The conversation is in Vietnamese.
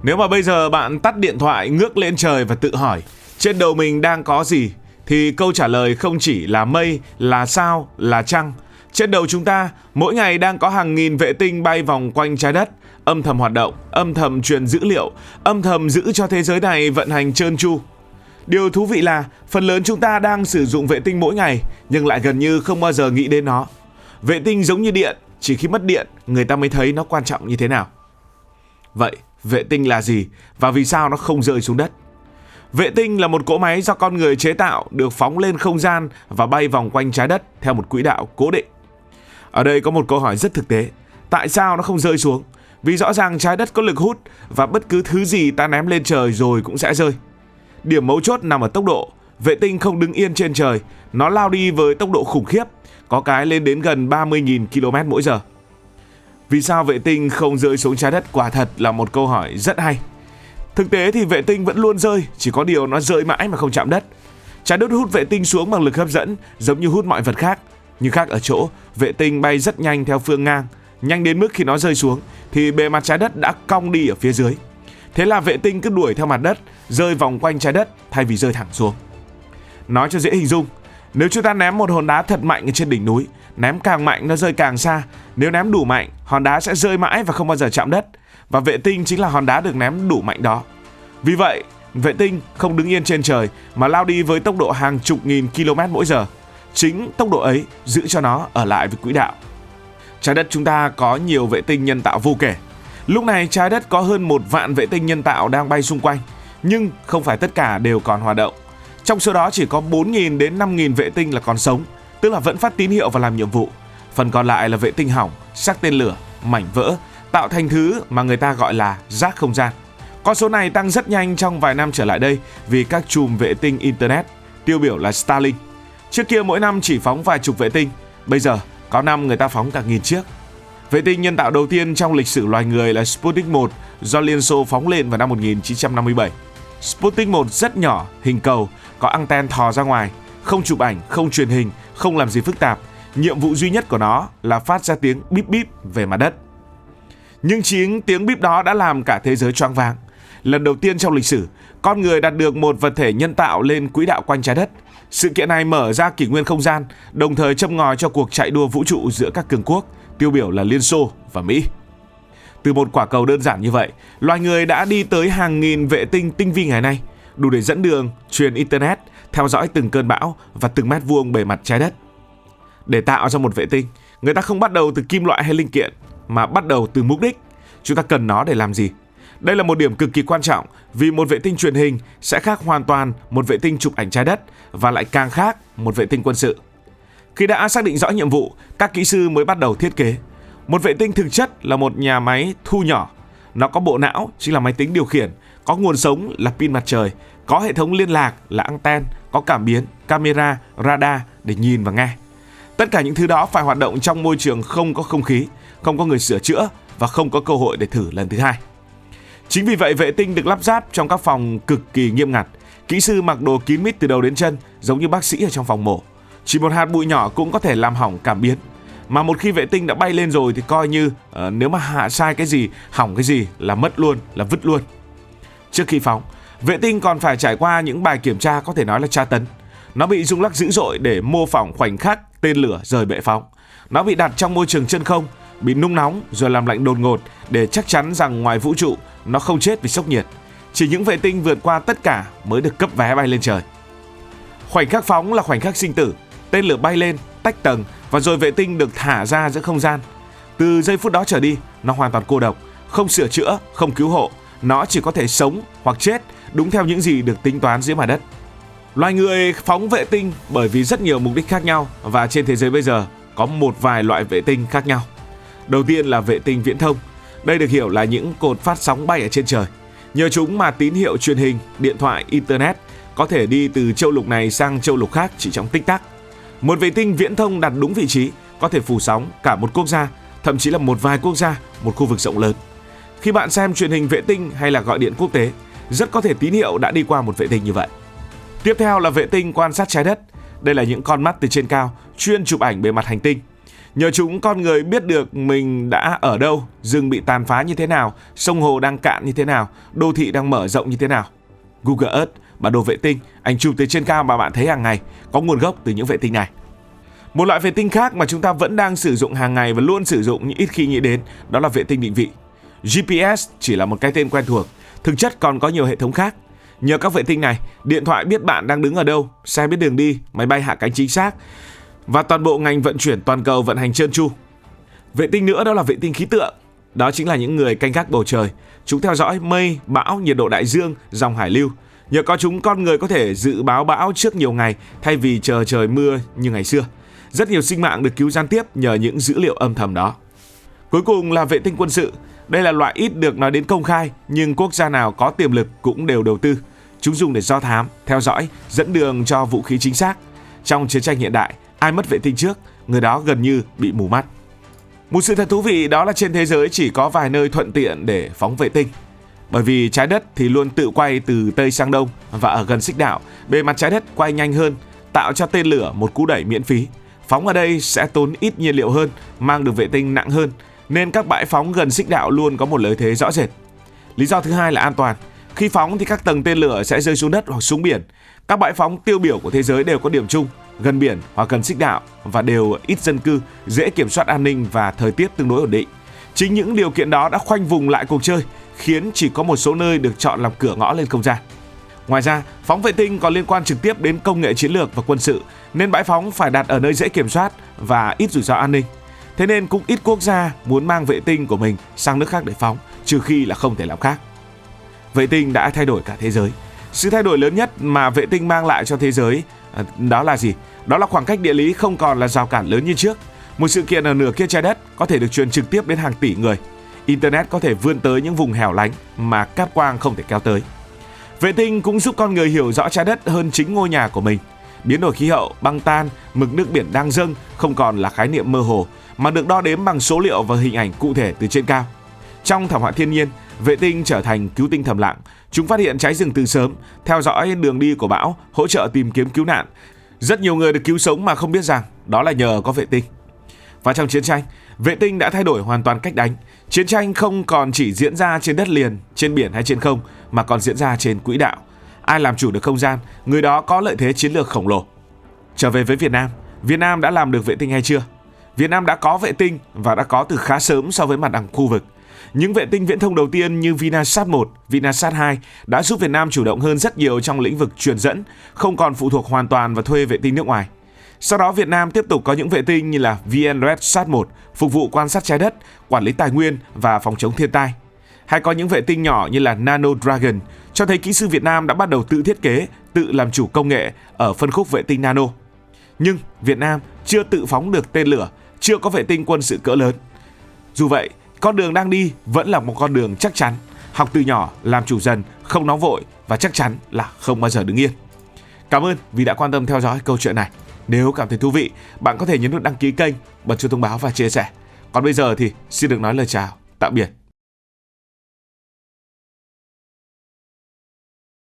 Nếu mà bây giờ bạn tắt điện thoại, ngước lên trời và tự hỏi trên đầu mình đang có gì, thì câu trả lời không chỉ là mây, là sao, là trăng. Trên đầu chúng ta mỗi ngày đang có hàng nghìn vệ tinh bay vòng quanh trái đất, âm thầm hoạt động, âm thầm truyền dữ liệu, âm thầm giữ cho thế giới này vận hành trơn tru. Điều thú vị là phần lớn chúng ta đang sử dụng vệ tinh mỗi ngày, nhưng lại gần như không bao giờ nghĩ đến nó. Vệ tinh giống như điện, chỉ khi mất điện người ta mới thấy nó quan trọng như thế nào. Vậy vệ tinh là gì và vì sao nó không rơi xuống đất? Vệ tinh là một cỗ máy do con người chế tạo, được phóng lên không gian và bay vòng quanh trái đất theo một quỹ đạo cố định. Ở đây có một câu hỏi rất thực tế. Tại sao nó không rơi xuống? Vì rõ ràng trái đất có lực hút và bất cứ thứ gì ta ném lên trời rồi cũng sẽ rơi. Điểm mấu chốt nằm ở tốc độ. Vệ tinh không đứng yên trên trời, nó lao đi với tốc độ khủng khiếp, có cái lên đến gần 30.000 km mỗi giờ. Vì sao vệ tinh không rơi xuống trái đất quả thật là một câu hỏi rất hay. Thực tế thì vệ tinh vẫn luôn rơi, chỉ có điều nó rơi mãi mà không chạm đất. Trái đất hút vệ tinh xuống bằng lực hấp dẫn, giống như hút mọi vật khác. Nhưng khác ở chỗ, vệ tinh bay rất nhanh theo phương ngang, nhanh đến mức khi nó rơi xuống thì bề mặt trái đất đã cong đi ở phía dưới. Thế là vệ tinh cứ đuổi theo mặt đất, rơi vòng quanh trái đất thay vì rơi thẳng xuống. Nói cho dễ hình dung, nếu chúng ta ném một hòn đá thật mạnh ở trên đỉnh núi, ném càng mạnh nó rơi càng xa. Nếu ném đủ mạnh, hòn đá sẽ rơi mãi và không bao giờ chạm đất. Và vệ tinh chính là hòn đá được ném đủ mạnh đó. Vì vậy, vệ tinh không đứng yên trên trời mà lao đi với tốc độ hàng chục nghìn km mỗi giờ. Chính tốc độ ấy giữ cho nó ở lại với quỹ đạo. Trái đất chúng ta có nhiều vệ tinh nhân tạo vô kể. Lúc này trái đất có hơn 1 vạn vệ tinh nhân tạo đang bay xung quanh. Nhưng không phải tất cả đều còn hoạt động. Trong số đó chỉ có 4.000 đến 5.000 vệ tinh là còn sống, tức là vẫn phát tín hiệu và làm nhiệm vụ. Phần còn lại là vệ tinh hỏng, xác tên lửa, mảnh vỡ, tạo thành thứ mà người ta gọi là rác không gian. Con số này tăng rất nhanh trong vài năm trở lại đây vì các chùm vệ tinh Internet, tiêu biểu là Starlink. Trước kia mỗi năm chỉ phóng vài chục vệ tinh, bây giờ có năm người ta phóng cả nghìn chiếc. Vệ tinh nhân tạo đầu tiên trong lịch sử loài người là Sputnik 1 do Liên Xô phóng lên vào năm 1957. Sputnik 1 rất nhỏ, hình cầu, có anten thò ra ngoài, không chụp ảnh, không truyền hình, không làm gì phức tạp. Nhiệm vụ duy nhất của nó là phát ra tiếng bíp bíp về mặt đất. Nhưng chính tiếng bíp đó đã làm cả thế giới choáng váng. Lần đầu tiên trong lịch sử, con người đặt được một vật thể nhân tạo lên quỹ đạo quanh trái đất. Sự kiện này mở ra kỷ nguyên không gian, đồng thời châm ngòi cho cuộc chạy đua vũ trụ giữa các cường quốc, tiêu biểu là Liên Xô và Mỹ. Từ một quả cầu đơn giản như vậy, loài người đã đi tới hàng nghìn vệ tinh tinh vi ngày nay, đủ để dẫn đường, truyền Internet, theo dõi từng cơn bão và từng mét vuông bề mặt trái đất. Để tạo ra một vệ tinh, người ta không bắt đầu từ kim loại hay linh kiện, mà bắt đầu từ mục đích. Chúng ta cần nó để làm gì? Đây là một điểm cực kỳ quan trọng vì một vệ tinh truyền hình sẽ khác hoàn toàn một vệ tinh chụp ảnh trái đất và lại càng khác một vệ tinh quân sự. Khi đã xác định rõ nhiệm vụ, các kỹ sư mới bắt đầu thiết kế. Một vệ tinh thực chất là một nhà máy thu nhỏ. Nó có bộ não, chính là máy tính điều khiển, có nguồn sống là pin mặt trời, có hệ thống liên lạc là anten, có cảm biến, camera, radar để nhìn và nghe. Tất cả những thứ đó phải hoạt động trong môi trường không có không khí, không có người sửa chữa và không có cơ hội để thử lần thứ hai. Chính vì vậy vệ tinh được lắp ráp trong các phòng cực kỳ nghiêm ngặt. Kỹ sư mặc đồ kín mít từ đầu đến chân, giống như bác sĩ ở trong phòng mổ. Chỉ một hạt bụi nhỏ cũng có thể làm hỏng cảm biến. Mà một khi vệ tinh đã bay lên rồi thì coi như nếu mà hạ sai cái gì, hỏng cái gì là mất luôn, là vứt luôn. Trước khi phóng, vệ tinh còn phải trải qua những bài kiểm tra có thể nói là tra tấn. Nó bị rung lắc dữ dội để mô phỏng khoảnh khắc tên lửa rời bệ phóng. Nó bị đặt trong môi trường chân không, bị nung nóng rồi làm lạnh đột ngột để chắc chắn rằng ngoài vũ trụ nó không chết vì sốc nhiệt. Chỉ những vệ tinh vượt qua tất cả mới được cấp vé bay lên trời. Khoảnh khắc phóng là khoảnh khắc sinh tử. Tên lửa bay lên, tách tầng và rồi vệ tinh được thả ra giữa không gian. Từ giây phút đó trở đi, nó hoàn toàn cô độc, không sửa chữa, không cứu hộ. Nó chỉ có thể sống hoặc chết đúng theo những gì được tính toán dưới mặt đất. Loài người phóng vệ tinh bởi vì rất nhiều mục đích khác nhau và trên thế giới bây giờ có một vài loại vệ tinh khác nhau. Đầu tiên là vệ tinh viễn thông. Đây được hiểu là những cột phát sóng bay ở trên trời. Nhờ chúng mà tín hiệu truyền hình, điện thoại, internet có thể đi từ châu lục này sang châu lục khác chỉ trong tích tắc. Một vệ tinh viễn thông đặt đúng vị trí có thể phủ sóng cả một quốc gia, thậm chí là một vài quốc gia, một khu vực rộng lớn. Khi bạn xem truyền hình vệ tinh hay là gọi điện quốc tế, rất có thể tín hiệu đã đi qua một vệ tinh như vậy. Tiếp theo là vệ tinh quan sát trái đất. Đây là những con mắt từ trên cao chuyên chụp ảnh bề mặt hành tinh. Nhờ chúng, con người biết được mình đã ở đâu, rừng bị tàn phá như thế nào, sông hồ đang cạn như thế nào, đô thị đang mở rộng như thế nào. Google Earth, bản đồ vệ tinh, ảnh chụp từ trên cao mà bạn thấy hàng ngày có nguồn gốc từ những vệ tinh này. Một loại vệ tinh khác mà chúng ta vẫn đang sử dụng hàng ngày và luôn sử dụng nhưng ít khi nghĩ đến, đó là vệ tinh định vị. GPS chỉ là một cái tên quen thuộc, thực chất còn có nhiều hệ thống khác. Nhờ các vệ tinh này, điện thoại biết bạn đang đứng ở đâu, xe biết đường đi, máy bay hạ cánh chính xác và toàn bộ ngành vận chuyển toàn cầu vận hành trơn tru. Vệ tinh nữa đó là vệ tinh khí tượng. Đó chính là những người canh gác bầu trời. Chúng theo dõi mây, bão, nhiệt độ đại dương, dòng hải lưu. Nhờ có chúng, con người có thể dự báo bão trước nhiều ngày thay vì chờ trời mưa như ngày xưa. Rất nhiều sinh mạng được cứu gián tiếp nhờ những dữ liệu âm thầm đó. Cuối cùng là vệ tinh quân sự. Đây là loại ít được nói đến công khai, nhưng quốc gia nào có tiềm lực cũng đều đầu tư. Chúng dùng để do thám, theo dõi, dẫn đường cho vũ khí chính xác. Trong chiến tranh hiện đại, ai mất vệ tinh trước, người đó gần như bị mù mắt. Một sự thật thú vị đó là trên thế giới chỉ có vài nơi thuận tiện để phóng vệ tinh. Bởi vì trái đất thì luôn tự quay từ Tây sang Đông, và ở gần xích đạo, bề mặt trái đất quay nhanh hơn, tạo cho tên lửa một cú đẩy miễn phí. Phóng ở đây sẽ tốn ít nhiên liệu hơn, mang được vệ tinh nặng hơn, nên các bãi phóng gần xích đạo luôn có một lợi thế rõ rệt. Lý do thứ hai là an toàn. Khi phóng thì các tầng tên lửa sẽ rơi xuống đất hoặc xuống biển. Các bãi phóng tiêu biểu của thế giới đều có điểm chung, gần biển hoặc gần xích đạo và đều ít dân cư, dễ kiểm soát an ninh và thời tiết tương đối ổn định. Chính những điều kiện đó đã khoanh vùng lại cuộc chơi, khiến chỉ có một số nơi được chọn làm cửa ngõ lên không gian. Ngoài ra, phóng vệ tinh còn liên quan trực tiếp đến công nghệ chiến lược và quân sự, nên bãi phóng phải đặt ở nơi dễ kiểm soát và ít rủi ro an ninh. Thế nên cũng ít quốc gia muốn mang vệ tinh của mình sang nước khác để phóng, trừ khi là không thể làm khác. Vệ tinh đã thay đổi cả thế giới. Sự thay đổi lớn nhất mà vệ tinh mang lại cho thế giới đó là gì? Đó là khoảng cách địa lý không còn là rào cản lớn như trước. Một sự kiện ở nửa kia trái đất có thể được truyền trực tiếp đến hàng tỷ người. Internet có thể vươn tới những vùng hẻo lánh mà cáp quang không thể kéo tới. Vệ tinh cũng giúp con người hiểu rõ trái đất hơn chính ngôi nhà của mình. Biến đổi khí hậu, băng tan, mực nước biển đang dâng không còn là khái niệm mơ hồ, mà được đo đếm bằng số liệu và hình ảnh cụ thể từ trên cao. Trong thảm họa thiên nhiên, vệ tinh trở thành cứu tinh thầm lặng. Chúng phát hiện cháy rừng từ sớm, theo dõi đường đi của bão, hỗ trợ tìm kiếm cứu nạn. Rất nhiều người được cứu sống mà không biết rằng đó là nhờ có vệ tinh. Và trong chiến tranh, vệ tinh đã thay đổi hoàn toàn cách đánh. Chiến tranh không còn chỉ diễn ra trên đất liền, trên biển hay trên không, mà còn diễn ra trên quỹ đạo. Ai làm chủ được không gian, người đó có lợi thế chiến lược khổng lồ. Trở về với Việt Nam đã làm được vệ tinh hay chưa? Việt Nam đã có vệ tinh và đã có từ khá sớm so với mặt bằng khu vực. Những vệ tinh viễn thông đầu tiên như Vinasat 1, Vinasat 2 đã giúp Việt Nam chủ động hơn rất nhiều trong lĩnh vực truyền dẫn, không còn phụ thuộc hoàn toàn vào thuê vệ tinh nước ngoài. Sau đó Việt Nam tiếp tục có những vệ tinh như là VNRED-SAT 1 phục vụ quan sát trái đất, quản lý tài nguyên và phòng chống thiên tai. Hay có những vệ tinh nhỏ như là Nano Dragon cho thấy kỹ sư Việt Nam đã bắt đầu tự thiết kế, tự làm chủ công nghệ ở phân khúc vệ tinh nano. Nhưng Việt Nam chưa tự phóng được tên lửa, chưa có vệ tinh quân sự cỡ lớn. Dù vậy, con đường đang đi vẫn là một con đường chắc chắn. Học từ nhỏ, làm chủ dần, không nóng vội và chắc chắn là không bao giờ đứng yên. Cảm ơn vì đã quan tâm theo dõi câu chuyện này. Nếu cảm thấy thú vị, bạn có thể nhấn nút đăng ký kênh, bật chuông thông báo và chia sẻ. Còn bây giờ thì xin được nói lời chào, tạm biệt.